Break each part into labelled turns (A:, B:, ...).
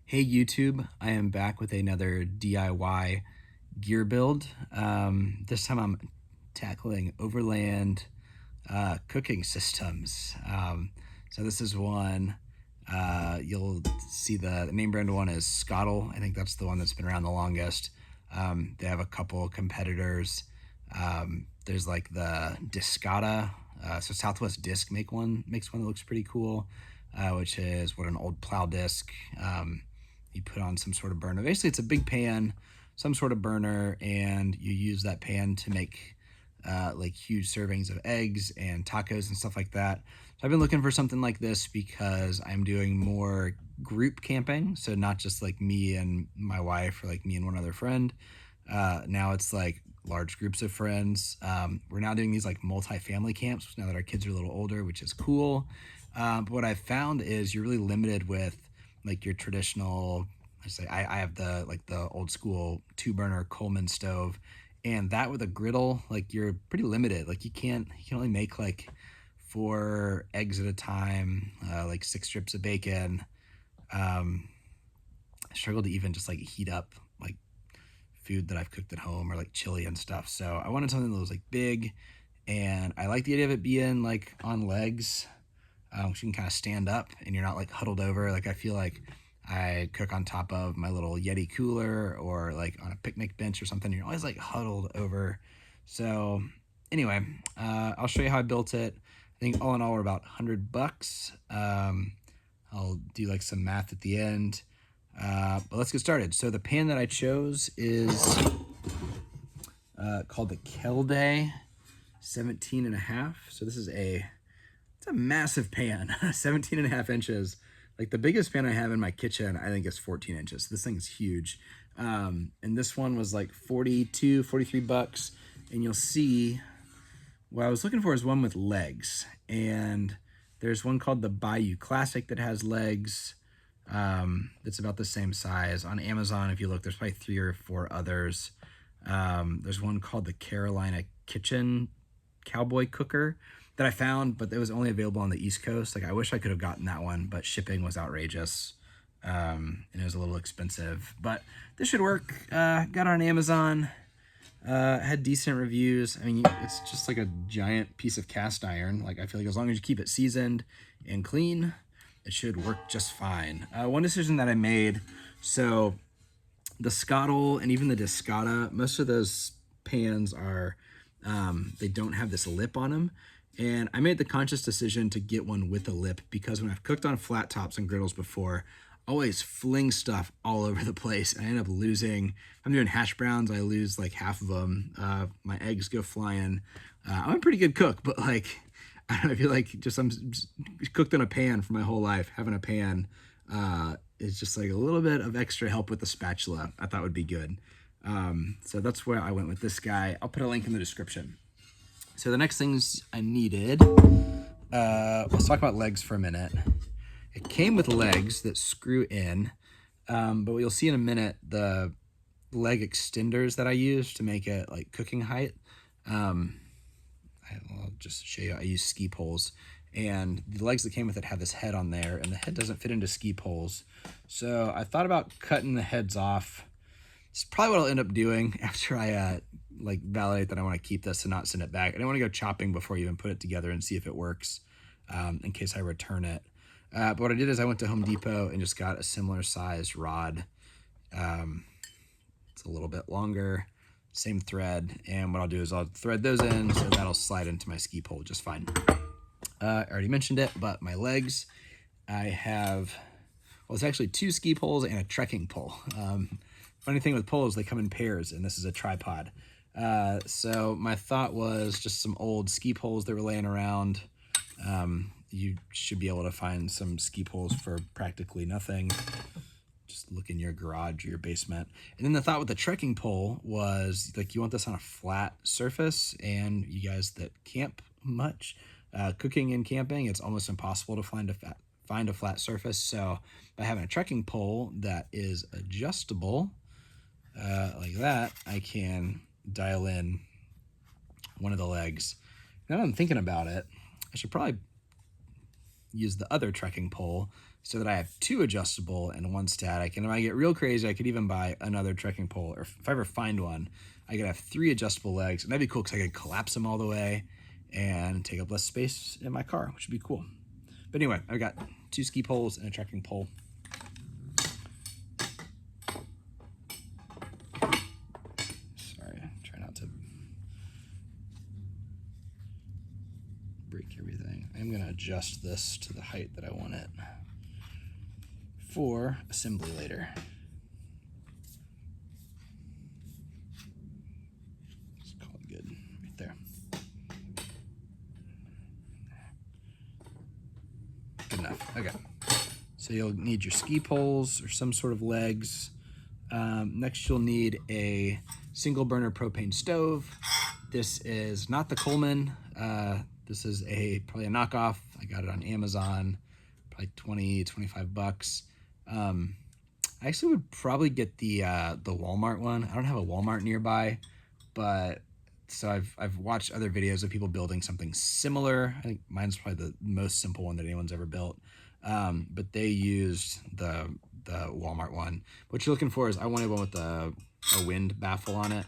A: Hey YouTube, I am back with another DIY gear build. This time I'm tackling overland cooking systems. So this is one, you'll see the name brand one is Skottle. I think that's the one that's been around the longest. They have a couple competitors. There's like the discada. So Southwest Disc makes one that looks pretty cool, which is what an old plow disc. You put on some sort of burner. Basically, it's a big pan, some sort of burner, and you use that pan to make like huge servings of eggs and tacos and stuff like that. So I've been looking for something like this because I'm doing more group camping. So not just like me and my wife or like me and one other friend. Now it's like large groups of friends. We're now doing these like multi-family camps now that our kids are a little older, which is cool. But what I've found is you're really limited with like your traditional, I have the old school 2 burner Coleman stove, and that with a griddle, like you're pretty limited. Like you can only make like 4 eggs at a time, like 6 strips of bacon. I struggle to even just like heat up like food that I've cooked at home or like chili and stuff. So I wanted something that was like big, and I like the idea of it being like on legs, so you can kind of stand up and you're not like huddled over. Like I feel like I cook on top of my little Yeti cooler or like on a picnic bench or something. You're always like huddled over. So anyway, I'll show you how I built it. I think all in all we're about $100. I'll do like some math at the end. But let's get started. So the pan that I chose is called the Kelde 17.5. So this is it's a massive pan, 17.5 inches. Like the biggest pan I have in my kitchen, I think is 14 inches. This thing's huge. And this one was like $43. And you'll see what I was looking for is one with legs. And there's one called the Bayou Classic that has legs. It's about the same size. On Amazon, if you look, there's probably 3 or 4 others. There's one called the Carolina Kitchen Cowboy Cooker that I found, but it was only available on the East Coast. Like I wish I could have gotten that one, but shipping was outrageous. And it was a little expensive, but this should work. Got it on Amazon. Had decent reviews. I mean, it's just like a giant piece of cast iron. Like I feel like as long as you keep it seasoned and clean, it should work just fine. One decision that I made, so the Skottle and even the discada, most of those pans are, they don't have this lip on them. And I made the conscious decision to get one with a lip because when I've cooked on flat tops and griddles before, I always fling stuff all over the place. And I end up losing, if I'm doing hash browns, I lose like half of them. My eggs go flying. I'm a pretty good cook, but like, I don't know, I feel like I'm just cooked in a pan for my whole life. Having a pan is just like a little bit of extra help with the spatula. I thought would be good. So that's where I went with this guy. I'll put a link in the description. So the next things I needed, let's talk about legs for a minute. It came with legs that screw in, but you'll see in a minute the leg extenders that I used to make it like cooking height. I'll just show you. I use ski poles, and the legs that came with it have this head on there, and the head doesn't fit into ski poles. So I thought about cutting the heads off. It's probably what I'll end up doing after I like validate that I want to keep this and not send it back. I don't want to go chopping before you even put it together and see if it works, in case I return it. But what I did is I went to Home Depot and just got a similar size rod. It's a little bit longer, same thread. And what I'll do is I'll thread those in so that'll slide into my ski pole just fine. I already mentioned it, but my legs, I have, well, it's actually 2 ski poles and a trekking pole. Funny thing with poles, they come in pairs, and this is a tripod. So my thought was just some old ski poles that were laying around. You should be able to find some ski poles for practically nothing. Just look in your garage or your basement. And then the thought with the trekking pole was like, you want this on a flat surface, and you guys that camp much, cooking and camping, it's almost impossible to find a flat surface. So by having a trekking pole that is adjustable, like that, I can dial in one of the legs. Now that I'm thinking about it, I should probably use the other trekking pole so that I have 2 adjustable and 1 static. And if I get real crazy, I could even buy another trekking pole, or if I ever find one, I could have 3 adjustable legs, and that'd be cool because I could collapse them all the way and take up less space in my car, which would be cool. But anyway, I've got 2 ski poles and a trekking pole. Sorry, try not to break everything. I'm gonna adjust this to the height that I want it for assembly later. Let's call it good right there. Good enough. Okay. So you'll need your ski poles or some sort of legs. Next, you'll need a single burner propane stove. This is not the Coleman. This is probably a knockoff. I got it on Amazon, probably 20, 25 bucks. I actually would probably get the Walmart one. I don't have a Walmart nearby, but so I've watched other videos of people building something similar. I think mine's probably the most simple one that anyone's ever built. But they used the Walmart one. What you're looking for is, I wanted one with a wind baffle on it,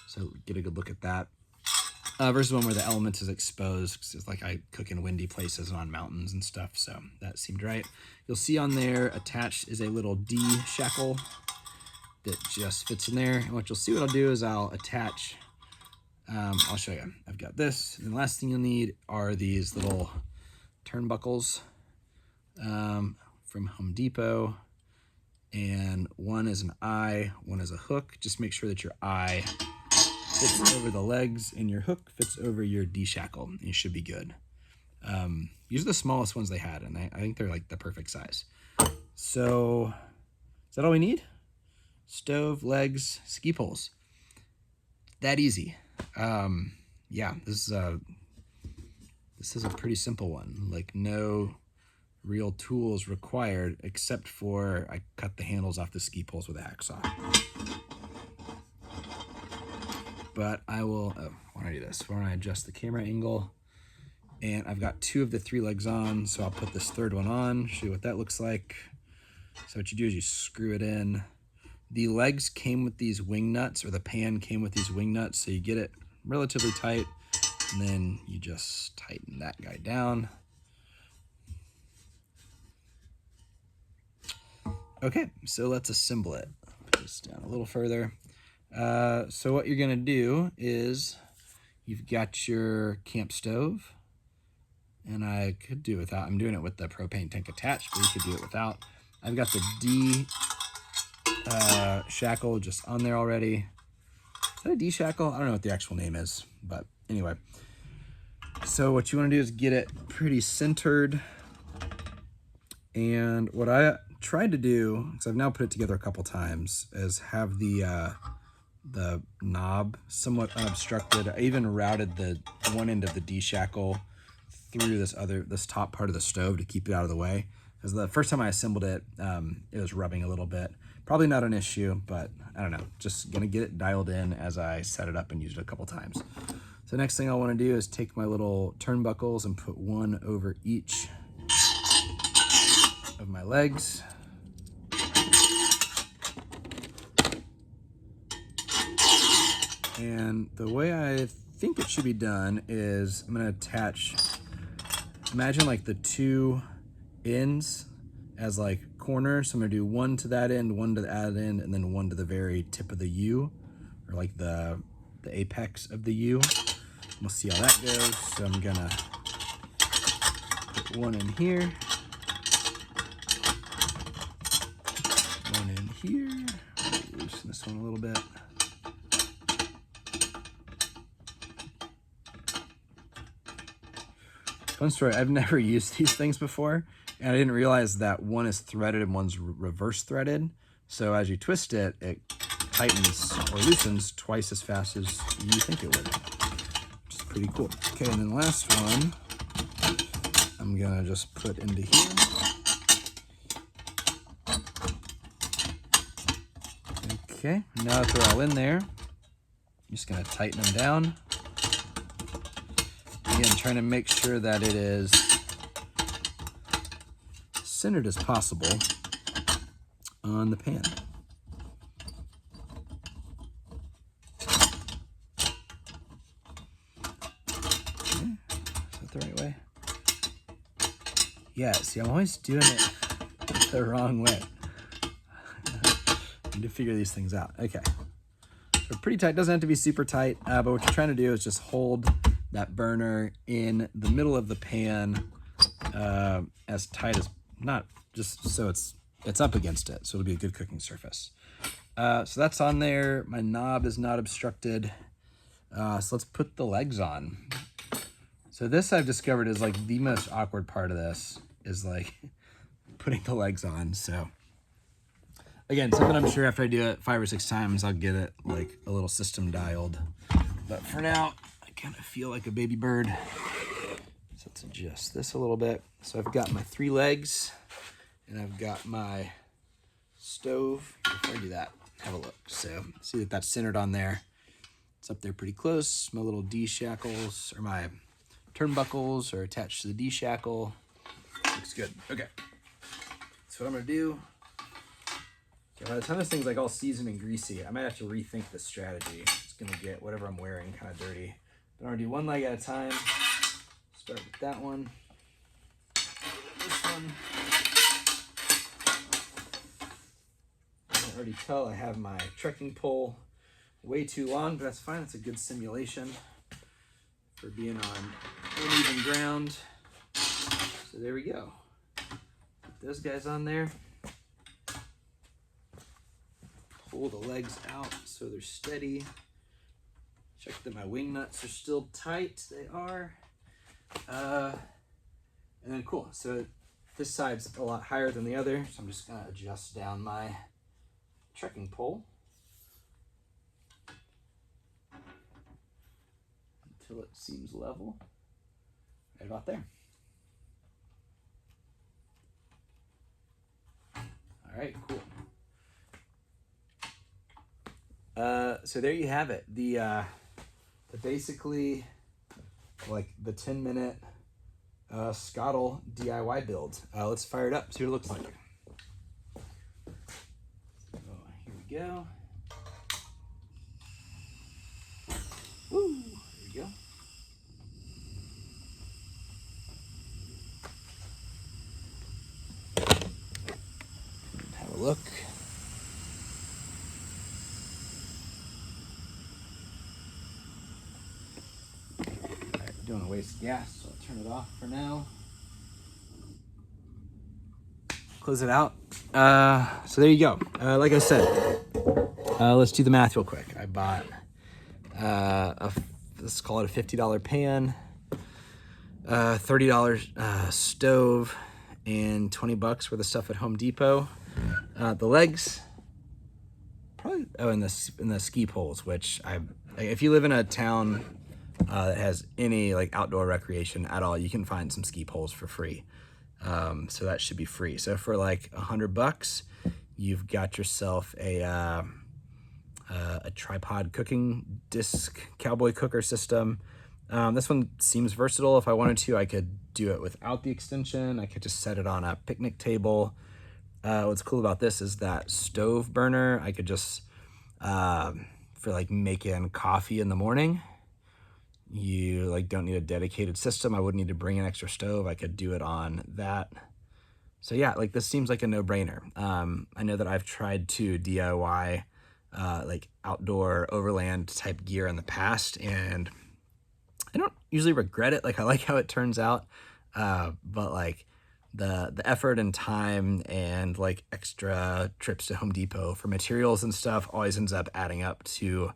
A: so get a good look at that. Versus one where the element is exposed, because it's like I cook in windy places and on mountains and stuff, so that seemed right. You'll see on there attached is a little D shackle that just fits in there. And what you'll see, what I'll do is I'll attach, I'll show you. I've got this, and the last thing you'll need are these little turnbuckles from Home Depot. And one is an eye, one is a hook. Just make sure that your eye fits over the legs and your hook fits over your D-shackle, and you should be good. These are the smallest ones they had, and I think they're like the perfect size. So is that all we need? Stove, legs, ski poles. That easy. Yeah, this is a pretty simple one. Like, no real tools required, except for I cut the handles off the ski poles with a hacksaw. But I will, why don't I do this? Why don't I adjust the camera angle? And I've got 2 of the 3 legs on, so I'll put this 3rd one on, show you what that looks like. So what you do is you screw it in. The legs came with these wing nuts, or the pan came with these wing nuts, so you get it relatively tight, and then you just tighten that guy down. Okay, so let's assemble it. Put this down a little further. So what you're gonna do is, you've got your camp stove, and I could do it without. I'm doing it with the propane tank attached, but you could do it without. I've got the D shackle just on there already. Is that a D shackle? I don't know what the actual name is, but anyway. So what you want to do is get it pretty centered. And what I tried to do, because I've now put it together a couple times, is have the knob somewhat unobstructed. I even routed the one end of the D shackle through this top part of the stove to keep it out of the way. Because the first time I assembled it, it was rubbing a little bit. Probably not an issue, but I don't know. Just gonna get it dialed in as I set it up and use it a couple times. So next thing I want to do is take my little turnbuckles and put one over each of my legs. And the way I think it should be done is I'm gonna attach, imagine like the 2 ends as like corners. So I'm gonna do one to that end, one to that end, and then one to the very tip of the U, or like the apex of the U. We'll see how that goes. So I'm gonna put one in here, one in here. Loosen this one a little bit. Fun story, I've never used these things before, and I didn't realize that one is threaded and one's reverse threaded. So as you twist it, it tightens or loosens twice as fast as you think it would, which is pretty cool. Okay, and then the last one, I'm gonna just put into here. Okay, now that they're all in there, I'm just gonna tighten them down. Again, trying to make sure that it is centered as possible on the pan. Okay. Is that the right way? Yeah, see, I'm always doing it the wrong way. I need to figure these things out. Okay. So pretty tight. Doesn't have to be super tight, but what you're trying to do is just hold that burner in the middle of the pan as tight as, not just so it's up against it, so it'll be a good cooking surface. So that's on there. My knob is not obstructed. So let's put the legs on. So this I've discovered is like the most awkward part of this, is like putting the legs on. So again, something I'm sure after I do it 5 or 6 times, I'll get it like a little system dialed. But for now, I kind of feel like a baby bird. So let's adjust this a little bit. So I've got my 3 legs and I've got my stove. Before I do that, have a look. So see that that's centered on there. It's up there pretty close. My little D-shackles, or my turnbuckles, are attached to the D-shackle. Looks good. Okay. So what I'm gonna do, by the time this thing's like all seasoned and greasy, I might have to rethink the strategy. It's gonna get whatever I'm wearing kind of dirty. But I'm gonna do one leg at a time. Start with that one. This one. I can already tell I have my trekking pole way too long, but that's fine. It's a good simulation for being on uneven ground. So there we go. Put those guys on there. Pull the legs out so they're steady. Check that my wing nuts are still tight. They are. And then cool. So this side's a lot higher than the other, so I'm just gonna adjust down my trekking pole until it seems level. Right about there. All right, cool. So there you have it. The basically like the 10-minute Skottle DIY build. Let's fire it up, see what it looks like. So here we go. Woo, there we go. Have a look. Don't want to waste gas, so I'll turn it off for now. Close it out. So there you go. Like I said, let's do the math real quick. I bought let's call it a $50 pan, $30 stove, and $20 worth of stuff at Home Depot. The legs, probably, and the ski poles, which if you live in a town that has any like outdoor recreation at all, you can find some ski poles for free. So that should be free. So for like $100, you've got yourself a tripod cooking disc cowboy cooker system. This one seems versatile. If I wanted to, I could do it without the extension. I could just set it on a picnic table. What's cool about this is that stove burner. I could just, for like making coffee in the morning, you like don't need a dedicated system. I wouldn't need to bring an extra stove. I could do it on that. So yeah, like this seems like a no-brainer. I know that I've tried to DIY like outdoor overland type gear in the past, and I don't usually regret it. Like I like how it turns out, but like the effort and time and like extra trips to Home Depot for materials and stuff always ends up adding up to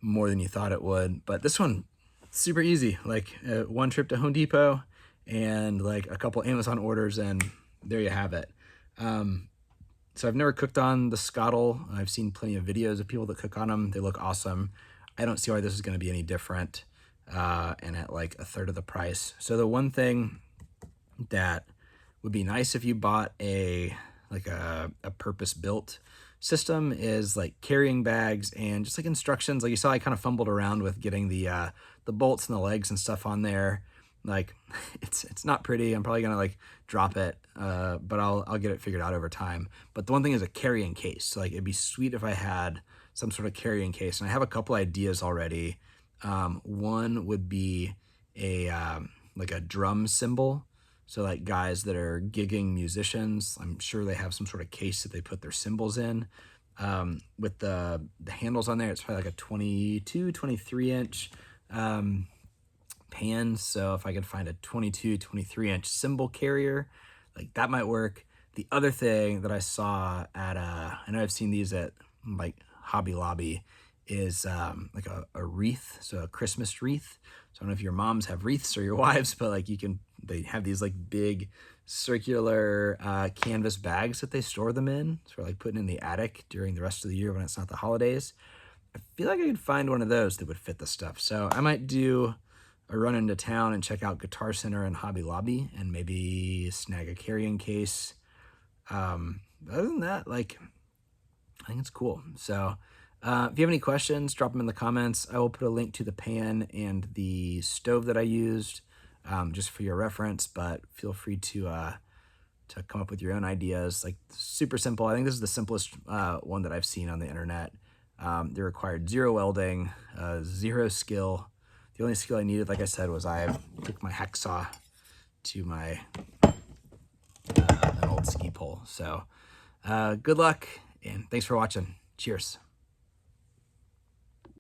A: more than you thought it would. But this one, super easy. Like one trip to Home Depot and like a couple Amazon orders, and there you have it. So I've never cooked on the Skottle. I've seen plenty of videos of people that cook on them. They look awesome. I don't see why this is going to be any different, and at like a third of the price. So the one thing that would be nice if you bought a purpose-built system is like carrying bags and just like instructions. Like you saw, I kind of fumbled around with getting the bolts and the legs and stuff on there. Like it's not pretty. I'm probably gonna like drop it, but I'll get it figured out over time. But the one thing is a carrying case. So like it'd be sweet if I had some sort of carrying case, and I have a couple ideas already. One would be a like a drum cymbal. So like guys that are gigging musicians, I'm sure they have some sort of case that they put their cymbals in. With the handles on there, it's probably like a 22, 23 inch pan. So if I could find a 22, 23 inch cymbal carrier, like that might work. The other thing that I saw at, I know I've seen these at like Hobby Lobby, is like a wreath, so a Christmas wreath. So I don't know if your moms have wreaths or your wives, but like they have these like big circular canvas bags that they store them in. So like putting in the attic during the rest of the year when it's not the holidays. I feel like I could find one of those that would fit the stuff. So I might do a run into town and check out Guitar Center and Hobby Lobby and maybe snag a carrying case. Other than that, like, I think it's cool. So if you have any questions, drop them in the comments. I will put a link to the pan and the stove that I used just for your reference, but feel free to come up with your own ideas. Like super simple. I think this is the simplest one that I've seen on the internet. They required 0 welding, 0 skill. The only skill I needed, like I said, was I took my hacksaw to my an old ski pole. So good luck and thanks for watching. Cheers.